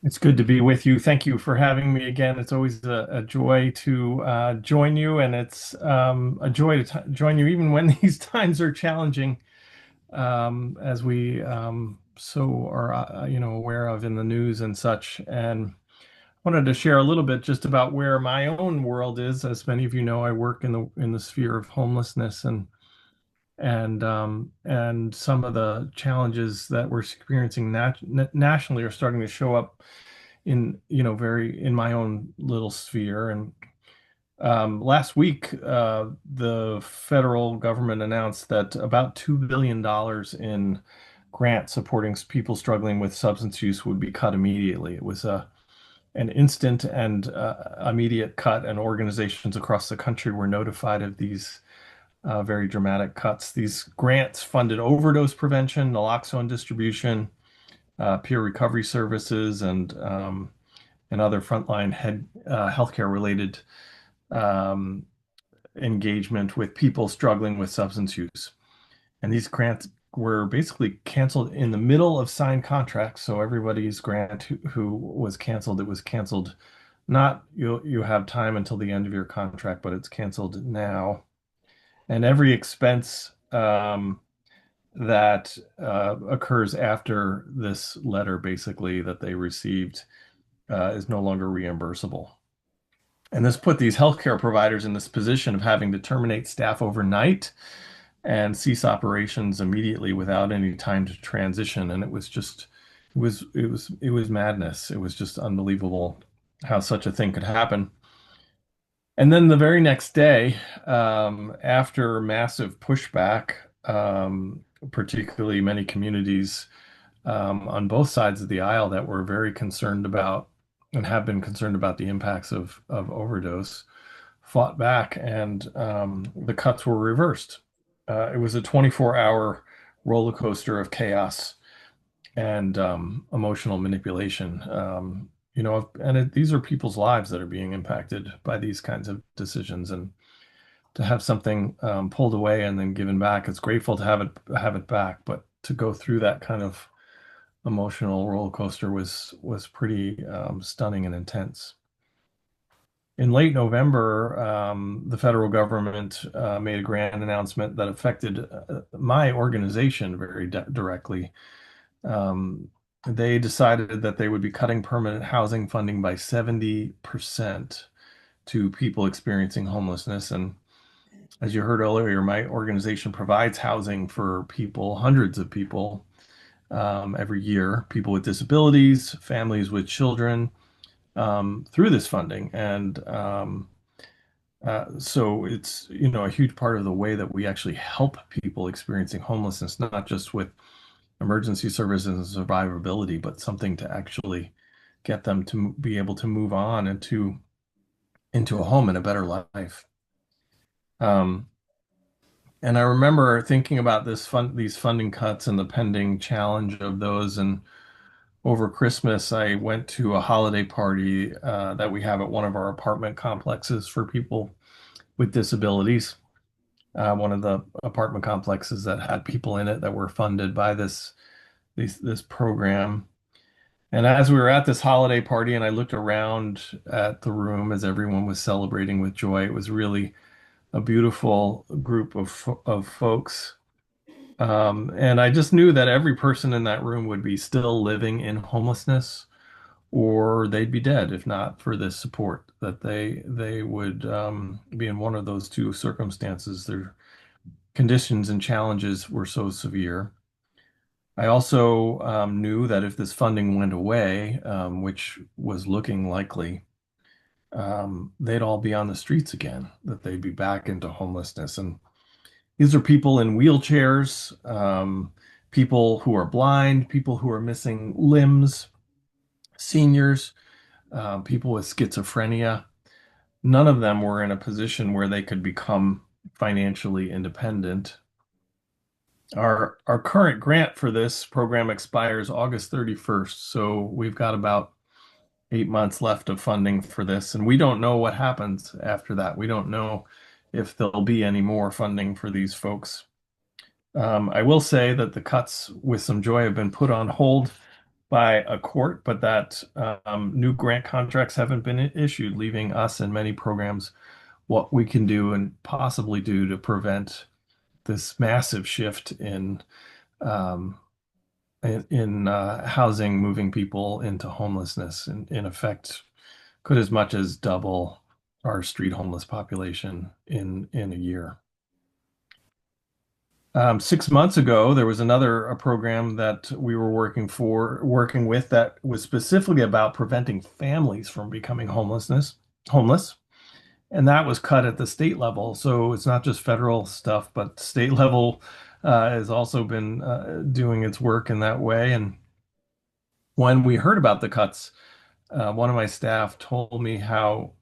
It's good to be with you. Thank you for having me again. It's always a joy to join you, and it's a joy to t join you even when these times are challenging, as we so are aware of in the news and such. And wanted to share a little bit just about where my own world is. As many of you know, I work in the sphere of homelessness and some of the challenges that we're experiencing nationally are starting to show up in very in my own little sphere. And last week, the federal government announced that about $2 billion in grants supporting people struggling with substance use would be cut immediately. It was an instant and immediate cut, and organizations across the country were notified of these very dramatic cuts. These grants funded overdose prevention, naloxone distribution, peer recovery services, and other frontline healthcare related um, engagement with people struggling with substance use. And these grants were basically canceled in the middle of signed contracts. So everybody's grant who was canceled, it was canceled. Not you have time until the end of your contract, but it's canceled now. And every expense that occurs after this letter, basically that they received, is no longer reimbursable. And this put these healthcare providers in this position of having to terminate staff overnight and cease operations immediately without any time to transition. And it was madness. It was just unbelievable how such a thing could happen. And then the very next day, after massive pushback, particularly many communities on both sides of the aisle that were very concerned about and have been concerned about the impacts of overdose, fought back, and the cuts were reversed. It was a 24-hour roller coaster of chaos and emotional manipulation. These are people's lives that are being impacted by these kinds of decisions, and to have something pulled away and then given back, it's grateful to have it back, but to go through that kind of emotional roller coaster was pretty stunning and intense. In late November, the federal government made a grand announcement that affected my organization very directly. Um, they decided that they would be cutting permanent housing funding by 70% to people experiencing homelessness. And as you heard earlier, my organization provides housing for people, hundreds of people, every year, people with disabilities, families with children, through this funding. And so it's, a huge part of the way that we actually help people experiencing homelessness, not just with emergency services and survivability, but something to actually get them to be able to move on into a home and a better life. Um, and I remember thinking about these funding cuts and the pending challenge of those. And over Christmas, I went to a holiday party that we have at one of our apartment complexes for people with disabilities. One of the apartment complexes that had people in it that were funded by this program. And as we were at this holiday party, and I looked around at the room as everyone was celebrating with joy, it was really a beautiful group of folks. And I just knew that every person in that room would be still living in homelessness, or they'd be dead if not for this support. That they would be in one of those two circumstances. Their conditions and challenges were so severe. I also knew that if this funding went away, which was looking likely, they'd all be on the streets again, that they'd be back into homelessness. And these are people in wheelchairs, people who are blind, people who are missing limbs, seniors, people with schizophrenia. None of them were in a position where they could become financially independent. Our current grant for this program expires August 31st, so we've got about 8 months left of funding for this, and we don't know what happens after that. We don't know if there'll be any more funding for these folks. I will say that the cuts, with some joy, have been put on hold by a court, but that new grant contracts haven't been issued, leaving us and many programs what we can do and possibly do to prevent this massive shift um, in housing, moving people into homelessness, and in effect, could as much as double our street homeless population in a year. 6 months ago, there was another a program that we were working with that was specifically about preventing families from becoming homeless, and that was cut at the state level. So it's not just federal stuff, but state level has also been doing its work in that way. And when we heard about the cuts, one of my staff told me how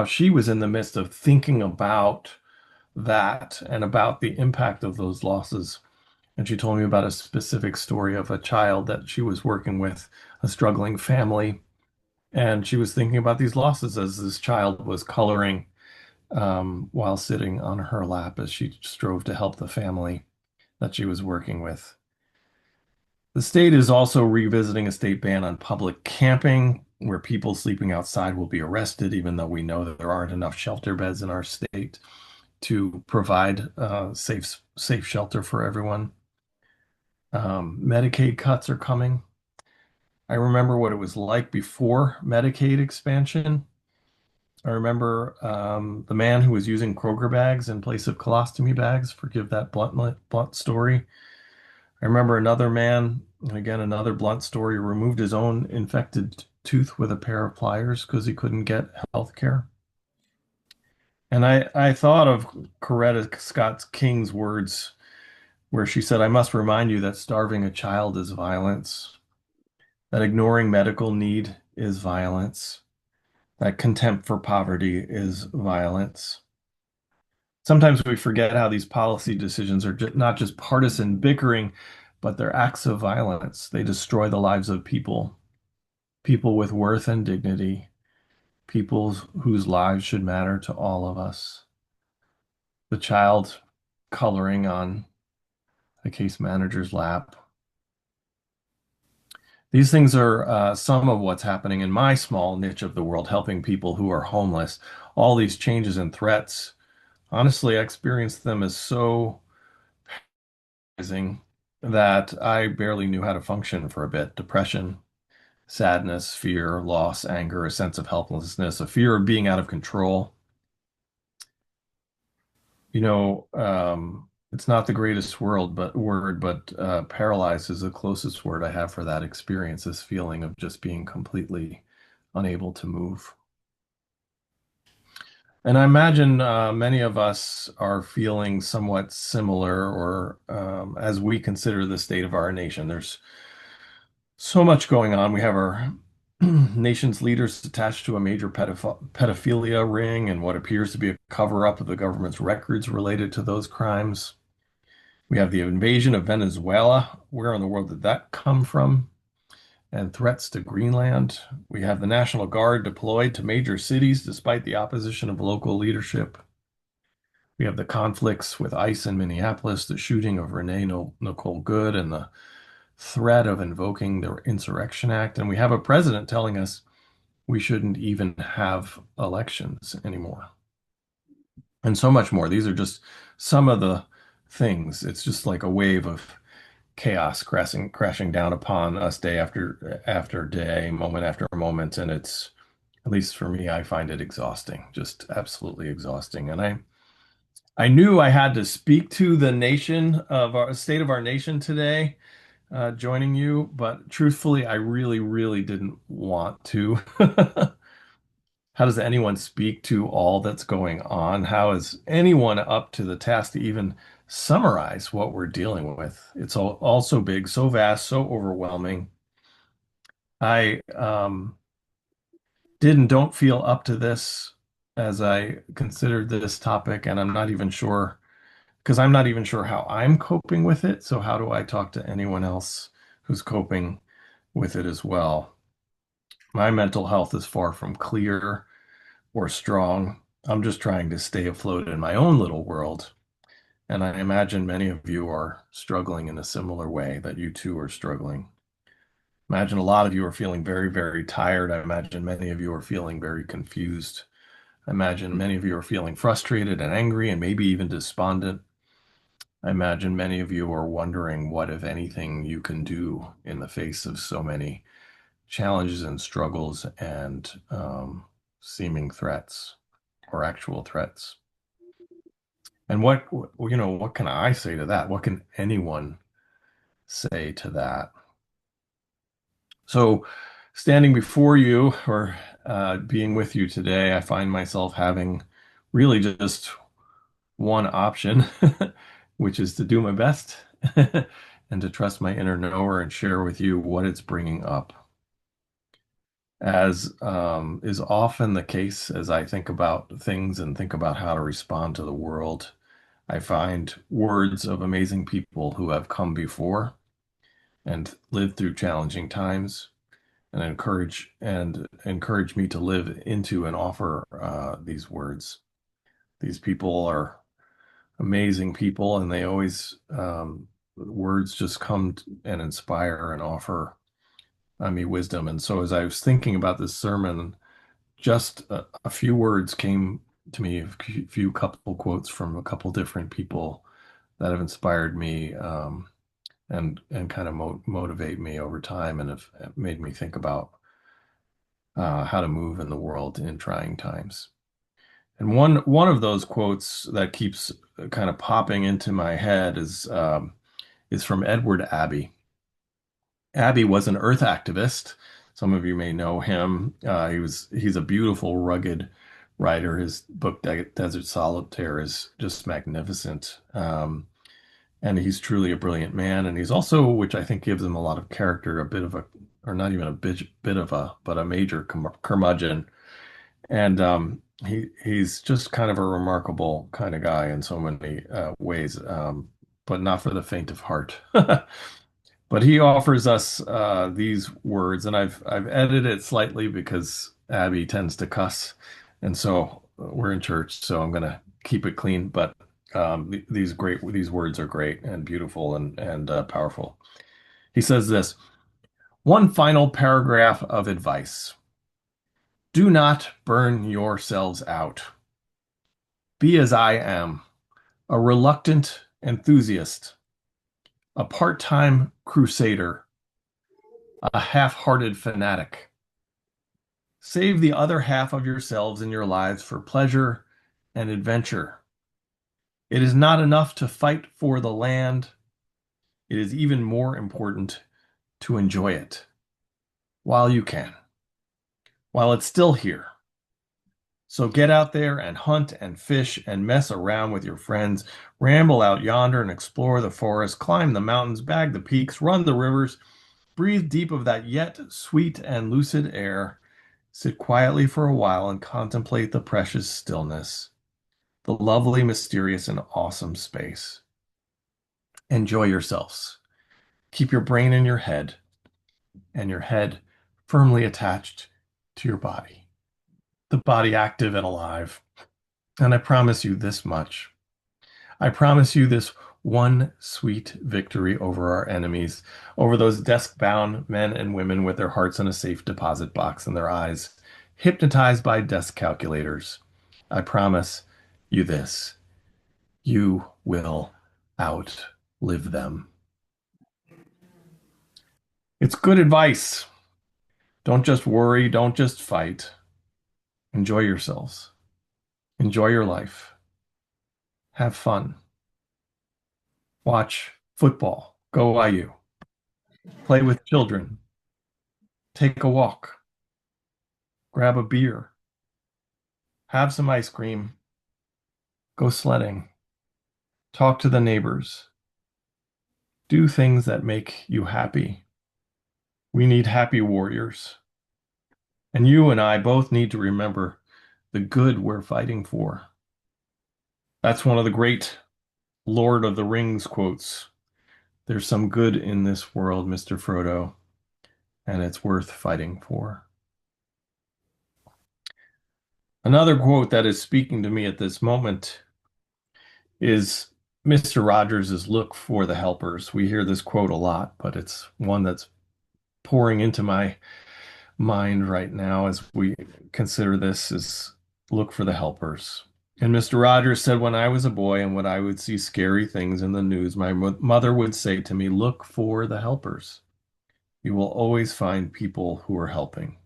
she was in the midst of thinking about that and about the impact of those losses. And she told me about a specific story of a child that she was working with, a struggling family. And she was thinking about these losses as this child was coloring while sitting on her lap as she strove to help the family that she was working with. The state is also revisiting a state ban on public camping, where people sleeping outside will be arrested, even though we know that there aren't enough shelter beds in our state to provide safe shelter for everyone. Medicaid cuts are coming. I remember what it was like before Medicaid expansion. I remember the man who was using Kroger bags in place of colostomy bags. Forgive that blunt story. I remember another man, again, another blunt story, removed his own infected tooth with a pair of pliers because he couldn't get health care. And I thought of Coretta Scott King's words where she said, I must remind you that starving a child is violence, that ignoring medical need is violence, that contempt for poverty is violence. Sometimes we forget how these policy decisions are not just partisan bickering, but they're acts of violence. They destroy the lives of people, people with worth and dignity, people whose lives should matter to all of us. The child coloring on the case manager's lap. These things are some of what's happening in my small niche of the world, helping people who are homeless. All these changes and threats, honestly, I experienced them as so amazing that I barely knew how to function for a bit. Depression, sadness, fear, loss, anger, a sense of helplessness, a fear of being out of control. It's not the greatest word, but paralyzed is the closest word I have for that experience, this feeling of just being completely unable to move. And I imagine many of us are feeling somewhat similar, or as we consider the state of our nation. There's so much going on. We have our nation's leaders attached to a major pedophilia ring and what appears to be a cover-up of the government's records related to those crimes. We have the invasion of Venezuela. Where in the world did that come from? And threats to Greenland. We have the National Guard deployed to major cities despite the opposition of local leadership. We have the conflicts with ICE in Minneapolis, the shooting of Renee Nicole Good, and the threat of invoking the Insurrection Act. And we have a president telling us we shouldn't even have elections anymore. And so much more. These are just some of the things. It's just like a wave of chaos crashing down upon us day after day, moment after moment. And it's, at least for me, I find it exhausting, just absolutely exhausting. And I knew I had to speak to the nation of our state of our nation today, joining you, but truthfully, I really, really didn't want to. How does anyone speak to all that's going on? How is anyone up to the task to even summarize what we're dealing with? It's all so big, so vast, so overwhelming. I don't feel up to this as I considered this topic, and I'm not even sure because I'm not even sure how I'm coping with it. So how do I talk to anyone else who's coping with it as well? My mental health is far from clear or strong. I'm just trying to stay afloat in my own little world. And I imagine many of you are struggling in a similar way that you too are struggling. Imagine a lot of you are feeling very, very tired. I imagine many of you are feeling very confused. I imagine many of you are feeling frustrated and angry and maybe even despondent. I imagine many of you are wondering what, if anything, you can do in the face of so many challenges and struggles and seeming threats or actual threats. And what can I say to that? What can anyone say to that? So, standing before you or being with you today, I find myself having really just one option, which is to do my best and to trust my inner knower and share with you what it's bringing up. As is often the case as I think about things and think about how to respond to the world, I find words of amazing people who have come before and lived through challenging times and encourage me to live into and offer these words. These people are amazing people, and they always words just come and inspire and offer me wisdom. And so, as I was thinking about this sermon, just a few words came to me, a few couple quotes from a couple different people that have inspired me and kind of motivate me over time and have made me think about how to move in the world in trying times. And one of those quotes that keeps kind of popping into my head is from Edward Abbey. Abbey was an earth activist. Some of you may know him. He's a beautiful, rugged writer. His book Desert Solitaire is just magnificent. And he's truly a brilliant man. And he's also, which I think gives him a lot of character, a bit of a, or not even a bit of a, but a major curmudgeon. And he's just kind of a remarkable kind of guy in so many ways, but not for the faint of heart. But he offers us these words, and I've edited it slightly because Abby tends to cuss, and so we're in church, so I'm gonna keep it clean. But these words are great and beautiful and powerful. He says this: one final paragraph of advice. Do not burn yourselves out. Be as I am, a reluctant enthusiast, a part-time crusader, a half-hearted fanatic. Save the other half of yourselves and your lives for pleasure and adventure. It is not enough to fight for the land. It is even more important to enjoy it while you can, while it's still here. So get out there and hunt and fish and mess around with your friends. Ramble out yonder and explore the forest, climb the mountains, bag the peaks, run the rivers, breathe deep of that yet sweet and lucid air. Sit quietly for a while and contemplate the precious stillness, the lovely, mysterious, and awesome space. Enjoy yourselves. Keep your brain in your head and your head firmly attached to your body, the body active and alive. And I promise you this much. I promise you this one sweet victory over our enemies, over those desk-bound men and women with their hearts in a safe deposit box and their eyes hypnotized by desk calculators. I promise you this. You will outlive them. It's good advice. Don't just worry, don't just fight. Enjoy yourselves. Enjoy your life. Have fun. Watch football. Go IU. Play with children. Take a walk. Grab a beer. Have some ice cream. Go sledding. Talk to the neighbors. Do things that make you happy. We need happy warriors. And you and I both need to remember the good we're fighting for. That's one of the great Lord of the Rings quotes. There's some good in this world, Mr. Frodo, and it's worth fighting for. Another quote that is speaking to me at this moment is Mr. Rogers' look for the helpers. We hear this quote a lot, but it's one that's pouring into my mind right now as we consider this is look for the helpers. And Mr. Rogers said, when I was a boy and when I would see scary things in the news, my mother would say to me, look for the helpers. You will always find people who are helping.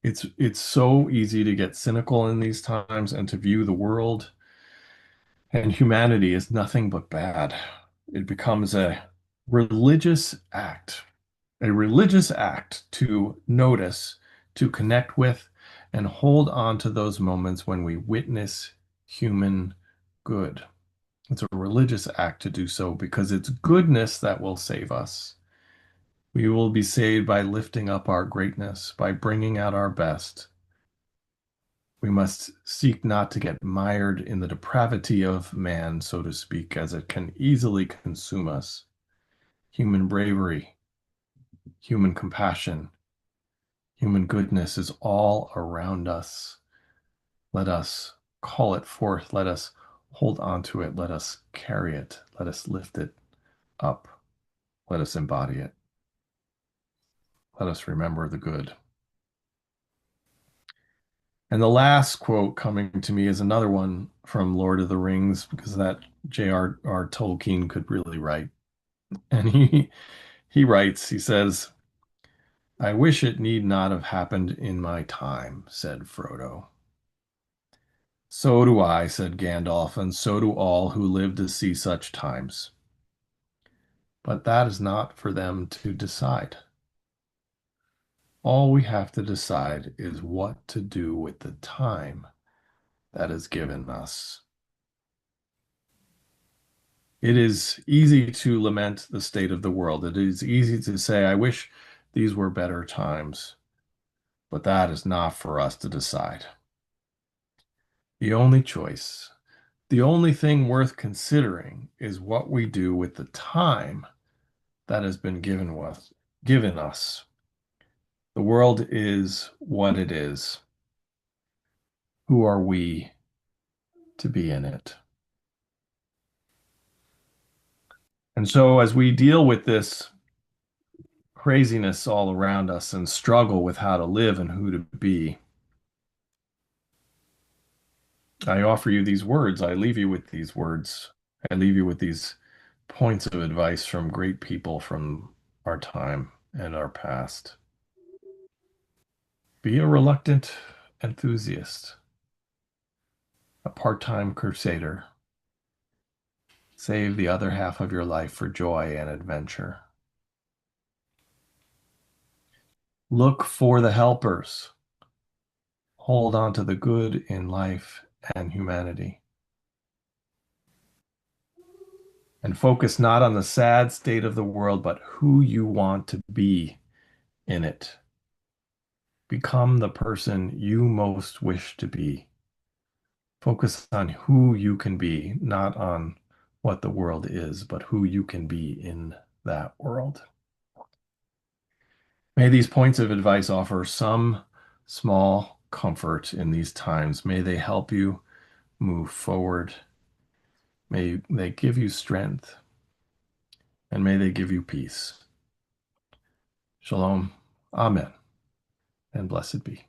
It's so easy to get cynical in these times and to view the world and humanity as nothing but bad. It becomes religious act, a religious act to notice, to connect with, and hold on to those moments when we witness human good. It's a religious act to do so because it's goodness that will save us. We will be saved by lifting up our greatness, by bringing out our best. We must seek not to get mired in the depravity of man, so to speak, as it can easily consume us. Human bravery, human compassion, human goodness is all around us. Let us call it forth. Let us hold on to it. Let us carry it. Let us lift it up. Let us embody it. Let us remember the good. And the last quote coming to me is another one from Lord of the Rings, because that J.R.R. Tolkien could really write. And he writes, he says, I wish it need not have happened in my time, said Frodo. So do I, said Gandalf, and so do all who live to see such times. But that is not for them to decide. All we have to decide is what to do with the time that is given us. It is easy to lament the state of the world. It is easy to say, I wish these were better times, but that is not for us to decide. The only choice, the only thing worth considering is what we do with the time that has been given us. The world is what it is. Who are we to be in it? And so as we deal with this craziness all around us and struggle with how to live and who to be, I offer you these words. I leave you with these words. I leave you with these points of advice from great people from our time and our past. Be a reluctant enthusiast, a part-time crusader. Save the other half of your life for joy and adventure. Look for the helpers. Hold on to the good in life and humanity. And focus not on the sad state of the world, but who you want to be in it. Become the person you most wish to be. Focus on who you can be, not on what the world is, but who you can be in that world. May these points of advice offer some small comfort in these times. May they help you move forward. May they give you strength, and may they give you peace. Shalom. Amen. And blessed be.